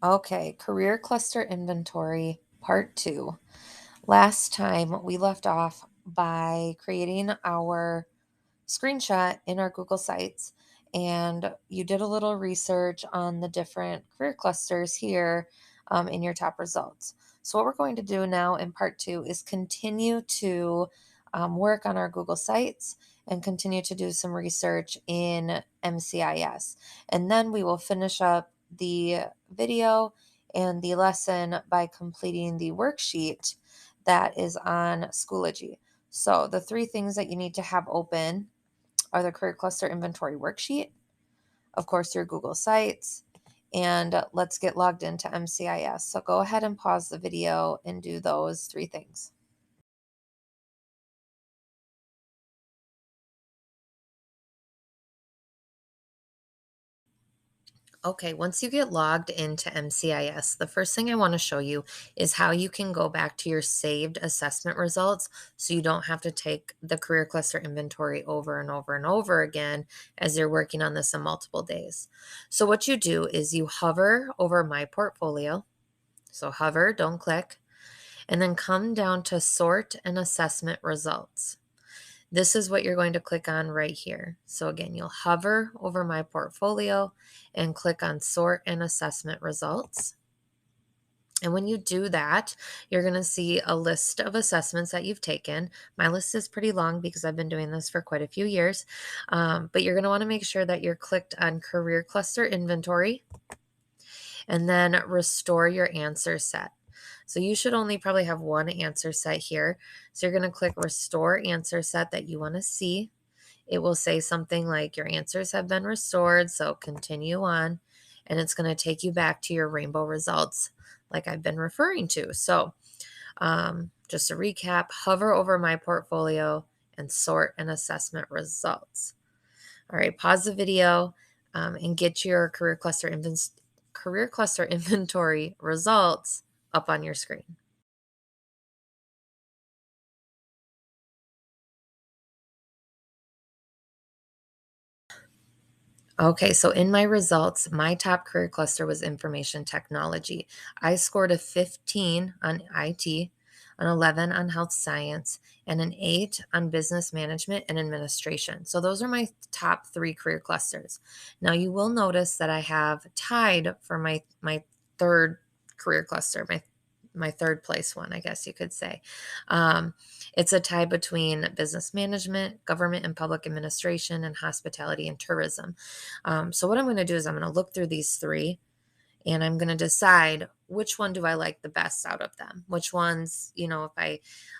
Okay, career cluster inventory part 2. Last time we left off by creating our screenshot in our Google Sites, and you did a little research on the different career clusters here in your top results. So what we're going to do now in part 2 is continue to work on our Google Sites and continue to do some research in MCIS. And then we will finish up the video and the lesson by completing the worksheet that is on Schoology. So the 3 things that you need to have open are the career cluster inventory worksheet, of course, your Google Sites, and let's get logged into MCIS. So go ahead and pause the video and do those 3 things. Okay, once you get logged into MCIS, the first thing I want to show you is how you can go back to your saved assessment results so you don't have to take the career cluster inventory over and over and over again as you're working on this in multiple days. So what you do is you hover over My Portfolio. So hover, don't click, and then come down to Sort and Assessment Results. This is what you're going to click on right here. So again, you'll hover over My Portfolio and click on Sort and Assessment Results. And when you do that, you're going to see a list of assessments that you've taken. My list is pretty long because I've been doing this for quite a few years. But you're going to want to make sure that you're clicked on Career Cluster Inventory and then Restore Your Answer Set. So you should only probably have one answer set here. So you're going to click Restore Answer Set that you want to see. It will say something like your answers have been restored, so continue on. And it's going to take you back to your rainbow results like I've been referring to. So just to recap, hover over My Portfolio and Sort and Assessment Results. All right, pause the video and get your career cluster inventory results up on your screen. Okay, so in my results, my top career cluster was information technology. I scored a 15 on IT, an 11 on health science, and an 8 on business management and administration. So those are my top 3 career clusters. Now you will notice that I have tied for my third career cluster, my third place one, I guess you could say. It's a tie between business management, government and public administration, and hospitality and tourism. So what I'm going to do is I'm going to look through these 3 and I'm going to decide which one do I like the best out of them. Which ones, if I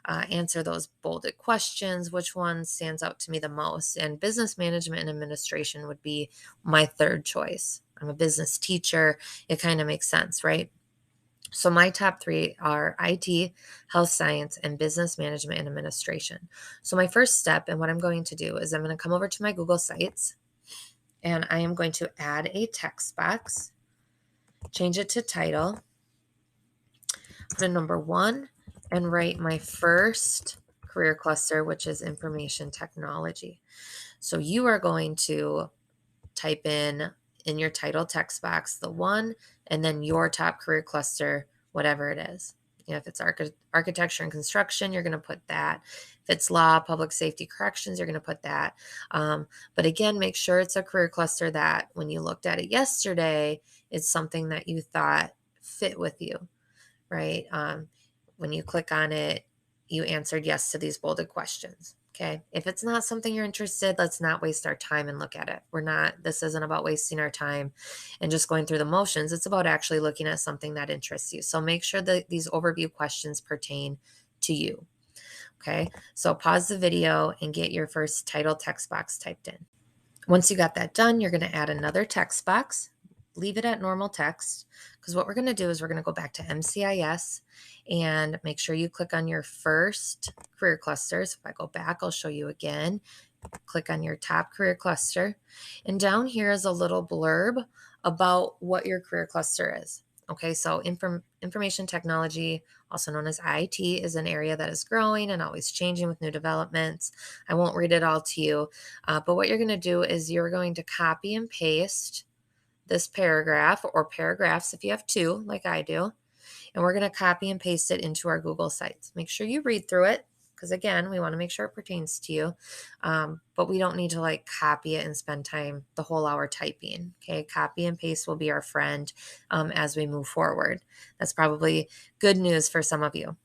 answer those bolded questions, which one stands out to me the most? And business management and administration would be my third choice. I'm a business teacher. It kind of makes sense, right? So my top 3 are IT, health science, and business management and administration. So my first step and what I'm going to do is I'm going to come over to my Google Sites and I am going to add a text box, change it to title, put in number 1, and write my first career cluster, which is information technology. So you are going to type in your title text box the 1 and then your top career cluster, whatever it is. If it's architecture and construction, you're going to put that. If it's law, public safety, corrections, you're going to put that. But again, make sure it's a career cluster that when you looked at it yesterday, it's something that you thought fit with you, right? When you click on it, you answered yes to these bolded questions. Okay. If it's not something you're interested, let's not waste our time and look at it. This isn't about wasting our time and just going through the motions. It's about actually looking at something that interests you. So make sure that these overview questions pertain to you. Okay. So pause the video and get your first title text box typed in. Once you got that done, you're going to add another text box. Leave it at normal text because what we're going to do is we're going to go back to MCIS and make sure you click on your first career clusters. If I go back, I'll show you again. Click on your top career cluster. And down here is a little blurb about what your career cluster is. Okay, so information technology, also known as IT, is an area that is growing and always changing with new developments. I won't read it all to you, but what you're going to do is you're going to copy and paste this paragraph or paragraphs if you have two, like I do, and we're going to copy and paste it into our Google Sites. Make sure you read through it because, again, we want to make sure it pertains to you, but we don't need to like copy it and spend time the whole hour typing. Okay, copy and paste will be our friend as we move forward. That's probably good news for some of you.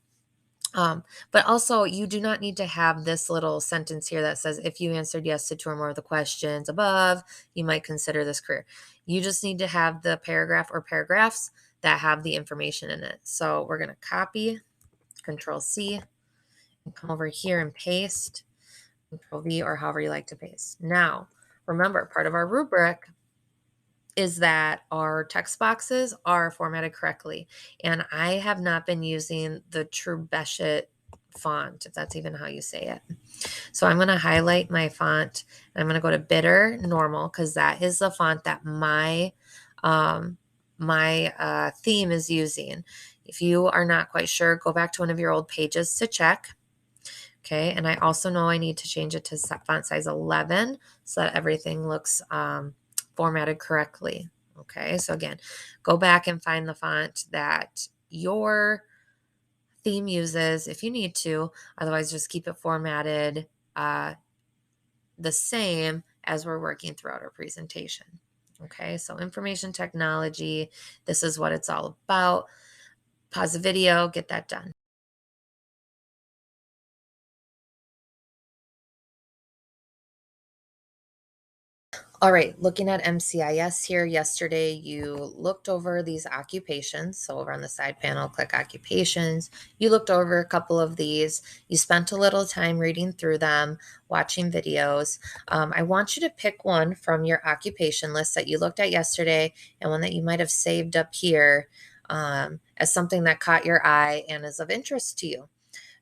But also, you do not need to have this little sentence here that says, if you answered yes to two or more of the questions above, you might consider this career. You just need to have the paragraph or paragraphs that have the information in it. So we're going to copy, Control C, and come over here and paste, Control V, or however you like to paste. Now, remember, part of our rubric is that our text boxes are formatted correctly. And I have not been using the Trubeshet font, if that's even how you say it. So I'm going to highlight my font. And I'm going to go to Bitter Normal because that is the font that my theme is using. If you are not quite sure, go back to one of your old pages to check. Okay, and I also know I need to change it to font size 11 so that everything looks formatted correctly. Okay, so again, go back and find the font that your theme uses if you need to. Otherwise, just keep it formatted the same as we're working throughout our presentation. Okay, so information technology, this is what it's all about. Pause the video, get that done. All right, looking at MCIS here, yesterday you looked over these occupations. So over on the side panel, click occupations. You looked over a couple of these. You spent a little time reading through them, watching videos. I want you to pick one from your occupation list that you looked at yesterday and one that you might have saved up here as something that caught your eye and is of interest to you.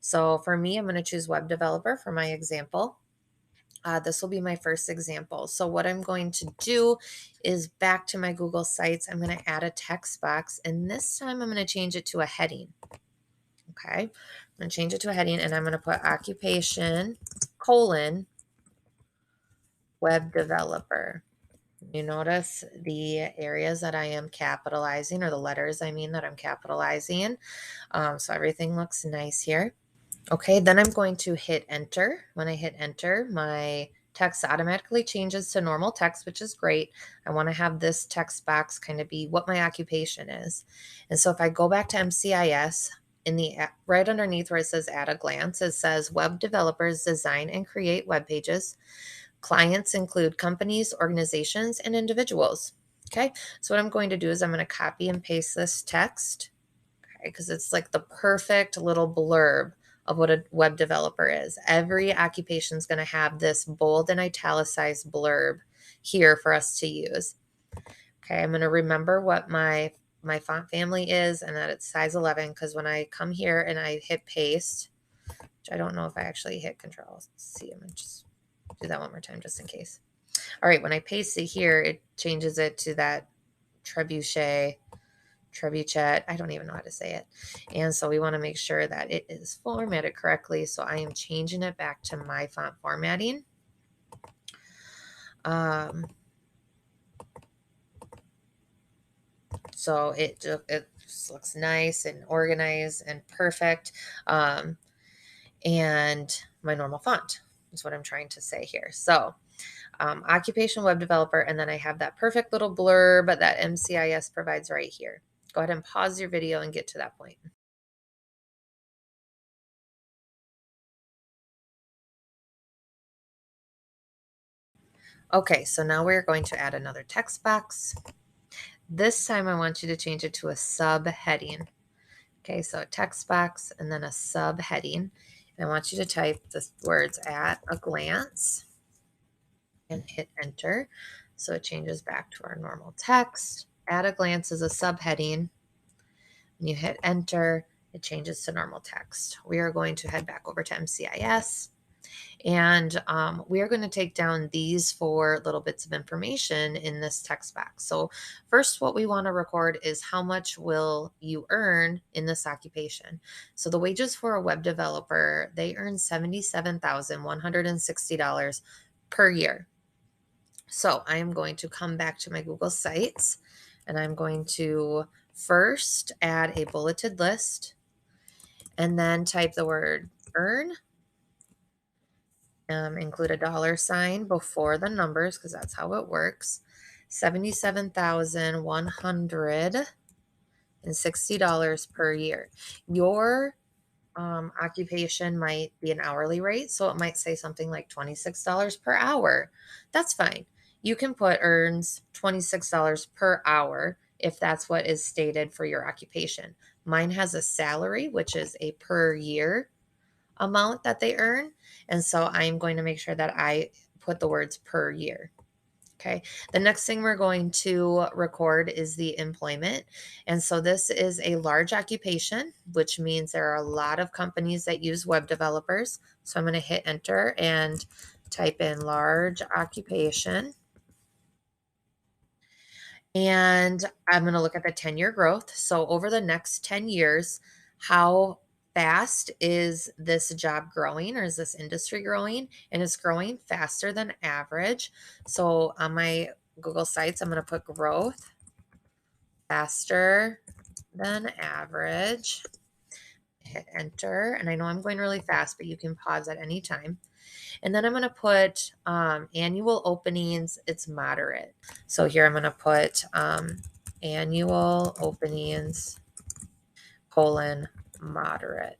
So for me, I'm going to choose web developer for my example. This will be my first example. So what I'm going to do is back to my Google Sites, I'm going to add a text box, and this time I'm going to change it to a heading. Okay, I'm going to change it to a heading, and I'm going to put occupation, web developer. You notice the areas that I am capitalizing, or the letters I mean that I'm capitalizing. So everything looks nice here. Okay, then I'm going to hit enter. When I hit enter, my text automatically changes to normal text, which is great. I want to have this text box kind of be what my occupation is. And so if I go back to MCIS, in the right underneath where it says at a glance, it says web developers design and create web pages. Clients include companies, organizations, and individuals. Okay, so what I'm going to do is I'm going to copy and paste this text because it's like the perfect little blurb of what a web developer is. Every occupation is going to have this bold and italicized blurb here for us to use. Okay, I'm going to remember what my font family is and that it's size 11 because when I come here and I hit paste, which I don't know if I actually hit control. Let's see, I'm going to just do that one more time just in case. All right, when I paste it here, it changes it to that trebuchet, I don't even know how to say it. And so we want to make sure that it is formatted correctly. So I am changing it back to my font formatting. So it just looks nice and organized and perfect. And my normal font is what I'm trying to say here. So occupation web developer, and then I have that perfect little blurb that MCIS provides right here. Go ahead and pause your video and get to that point. Okay, so now we're going to add another text box. This time I want you to change it to a subheading. Okay, so a text box and then a subheading. And I want you to type the words at a glance and hit enter. So it changes back to our normal text. At a glance is a subheading. When you hit enter, it changes to normal text. We are going to head back over to MCIS. And we are going to take down these 4 little bits of information in this text box. So first, what we want to record is how much will you earn in this occupation. So the wages for a web developer, they earn $77,160 per year. So I'm going to come back to my Google Sites, and I'm going to first add a bulleted list and then type the word earn. Include a dollar sign before the numbers because that's how it works. $77,160 per year. Your occupation might be an hourly rate, so it might say something like $26 per hour. That's fine. You can put earns $26 per hour if that's what is stated for your occupation. Mine has a salary, which is a per year amount that they earn. And so I'm going to make sure that I put the words per year. Okay. The next thing we're going to record is the employment. And so this is a large occupation, which means there are a lot of companies that use web developers. So I'm going to hit enter and type in large occupation. And I'm going to look at the 10-year growth. So over the next 10 years, how fast is this job growing, or is this industry growing? And it's growing faster than average. So on my Google Sites, I'm going to put growth faster than average. Hit enter. And I know I'm going really fast, but you can pause at any time. And then I'm going to put annual openings, it's moderate. So here I'm going to put annual openings, colon, moderate.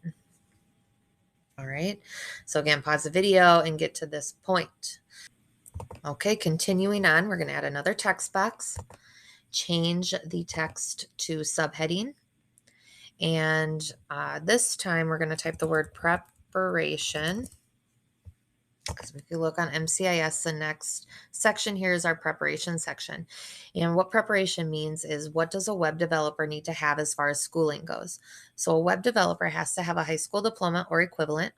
All right. So again, pause the video and get to this point. Okay, continuing on, we're going to add another text box, change the text to subheading. And this time we're going to type the word preparation. Because if you look on MCIS, the next section here is our preparation section. And what preparation means is, what does a web developer need to have as far as schooling goes? So a web developer has to have a high school diploma or equivalent.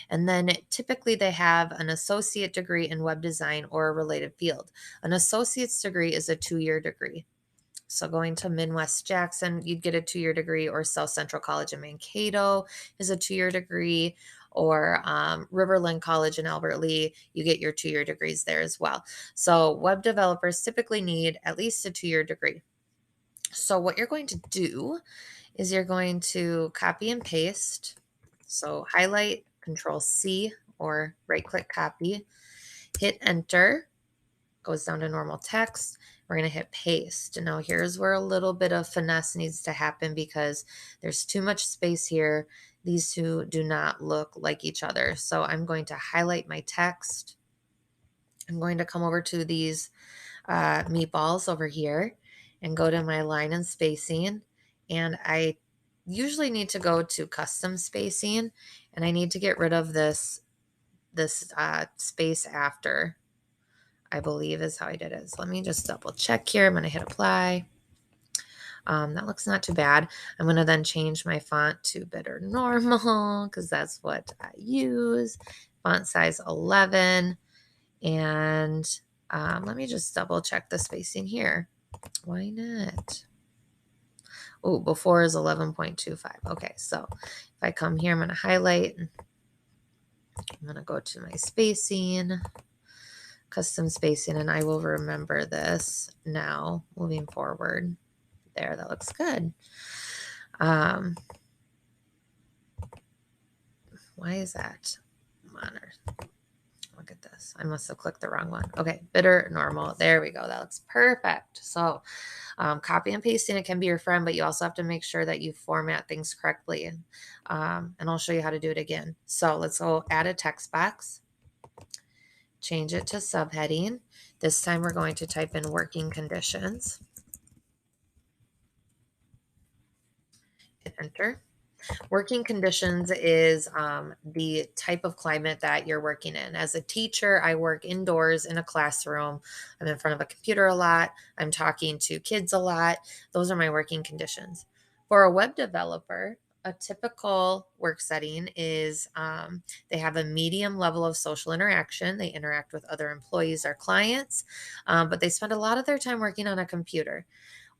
And then typically they have an associate degree in web design or a related field. An associate's degree is a 2-year degree. So going to Midwest Jackson, you'd get a 2-year degree, or South Central College in Mankato is a 2-year degree, or Riverland College in Albert Lee, you get your 2-year degrees there as well. So web developers typically need at least a 2-year degree. So what you're going to do is you're going to copy and paste. So highlight, Control C, or right click copy, hit enter, goes down to normal text. We're going to hit paste. And now here's where a little bit of finesse needs to happen because there's too much space here. These two do not look like each other. So I'm going to highlight my text. I'm going to come over to these meatballs over here and go to my line and spacing. And I usually need to go to custom spacing, and I need to get rid of this space after, I believe is how I did it. So let me just double check here. I'm going to hit apply. That looks not too bad. I'm going to then change my font to Bitter Normal because that's what I use. Font size 11. And let me just double check the spacing here. Why not? Oh, before is 11.25. Okay, so if I come here, I'm going to highlight. I'm going to go to my spacing, custom spacing, and I will remember this now moving forward. There, that looks good. Why is that? Monitor. Look at this. I must have clicked the wrong one. Okay, Bitter Normal. There we go. That looks perfect. So copy and pasting, it can be your friend, but you also have to make sure that you format things correctly. And I'll show you how to do it again. So let's go add a text box. Change it to subheading. This time we're going to type in working conditions. Hit enter. Working conditions is the type of climate that you're working in. As a teacher, I work indoors in a classroom. I'm in front of a computer a lot. I'm talking to kids a lot. Those are my working conditions. For a web developer, a typical work setting is they have a medium level of social interaction. They interact with other employees or clients, but they spend a lot of their time working on a computer.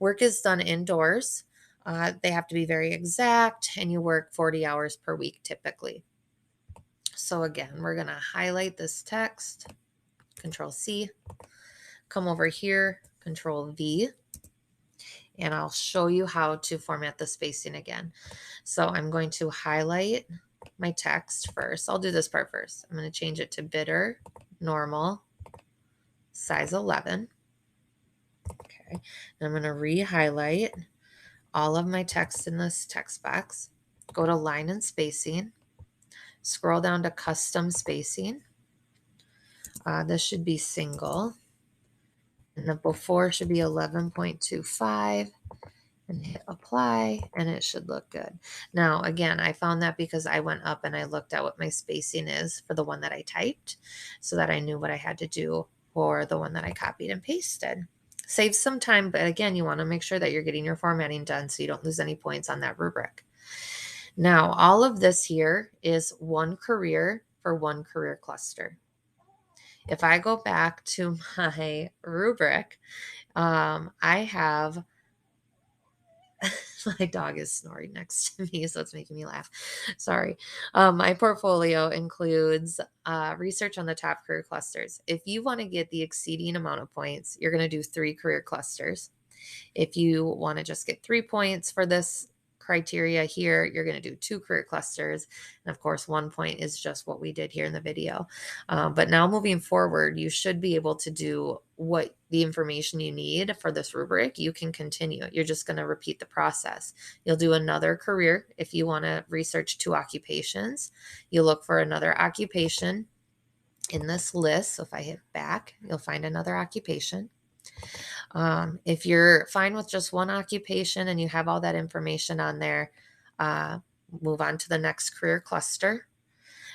Work is done indoors. They have to be very exact, and you work 40 hours per week typically. So again, we're going to highlight this text, Control C, come over here, Control V, and I'll show you how to format the spacing again. So I'm going to highlight my text first. I'll do this part first. I'm going to change it to bitter, normal, size 11. Okay. And I'm going to re-highlight all of my text in this text box. Go to line and spacing. Scroll down to custom spacing. This should be single. And the before should be 11.25. And hit apply, and it should look good. Now, again, I found that because I went up and I looked at what my spacing is for the one that I typed so that I knew what I had to do for the one that I copied and pasted. Saves some time, but again, you want to make sure that you're getting your formatting done so you don't lose any points on that rubric. Now, all of this here is one career for one career cluster. If I go back to my rubric, I have my dog is snoring next to me, so it's making me laugh. Sorry. My portfolio includes research on the top career clusters. If you want to get the exceeding amount of points, you're going to do 3 career clusters. If you want to just get 3 points for this criteria here, you're going to do 2 career clusters. And of course, 1 point is just what we did here in the video. But now moving forward, you should be able to do what the information you need for this rubric. You can continue. You're just going to repeat the process. You'll do another career. If you want to research 2 occupations, you look for another occupation in this list. So if I hit back, you'll find another occupation. If you're fine with just one occupation and you have all that information on there, move on to the next career cluster,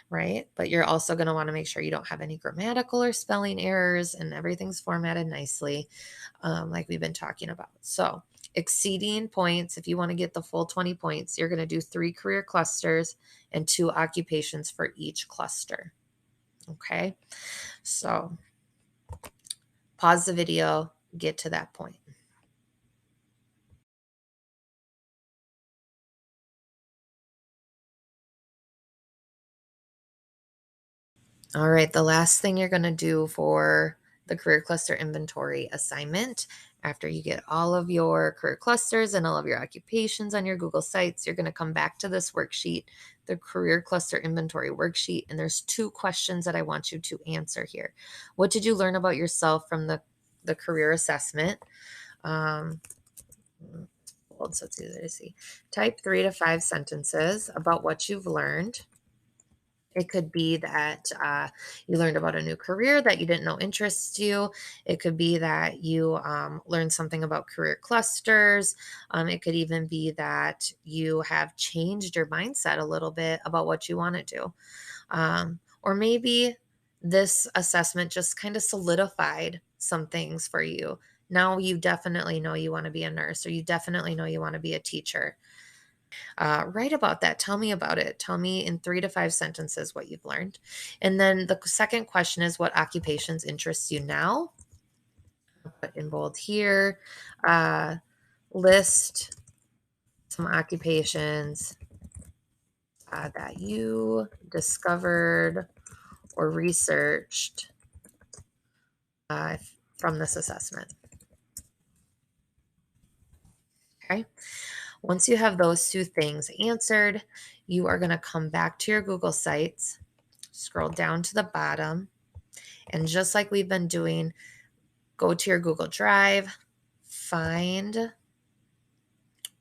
right? But you're also going to want to make sure you don't have any grammatical or spelling errors and everything's formatted nicely, like we've been talking about. So exceeding points, if you want to get the full 20 points, you're going to do 3 career clusters and 2 occupations for each cluster. Okay, so pause the video, get to that point. All right, the last thing you're going to do for the career cluster inventory assignment, after you get all of your career clusters and all of your occupations on your Google Sites, you're going to come back to this worksheet, the career cluster inventory worksheet, and there's 2 questions that I want you to answer here. What did you learn about yourself from the career assessment? So it's easy to see. Type 3 to 5 sentences about what you've learned. It could be that you learned about a new career that you didn't know interests you. It could be that you learned something about career clusters. It could even be that you have changed your mindset a little bit about what you want to do. Or maybe this assessment just kind of solidified some things for you. Now you definitely know you want to be a nurse, or you definitely know you want to be a teacher. Write about that. Tell me about it. Tell me in 3 to 5 sentences what you've learned. And then the second question is, what occupations interest you now? I'll put in bold here. List some occupations that you discovered or researched from this assessment. Okay. Once you have those 2 things answered, you are going to come back to your Google Sites, scroll down to the bottom, and just like we've been doing, go to your Google Drive, find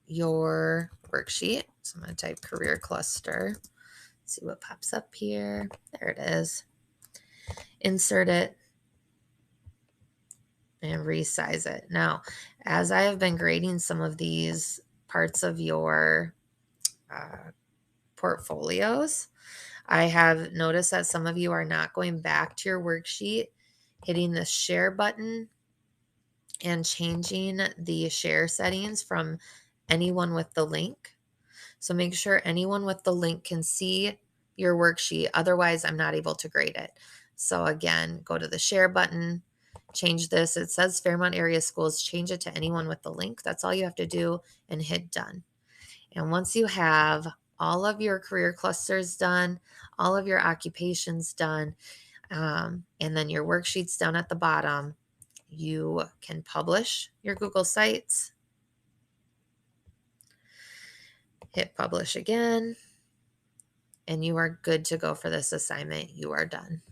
your worksheet. So I'm going to type career cluster, see what pops up here. There it is. Insert it and resize it. Now, as I have been grading some of these parts of your portfolios, I have noticed that some of you are not going back to your worksheet, hitting the share button and changing the share settings from anyone with the link. So make sure anyone with the link can see your worksheet. Otherwise, I'm not able to grade it. So again, go to the share button, change this. It says Fairmont Area Schools, change it to anyone with the link. That's all you have to do, and hit done. And once you have all of your career clusters done, all of your occupations done, and then your worksheets down at the bottom, you can publish your Google Sites. Hit publish again, and you are good to go for this assignment. You are done.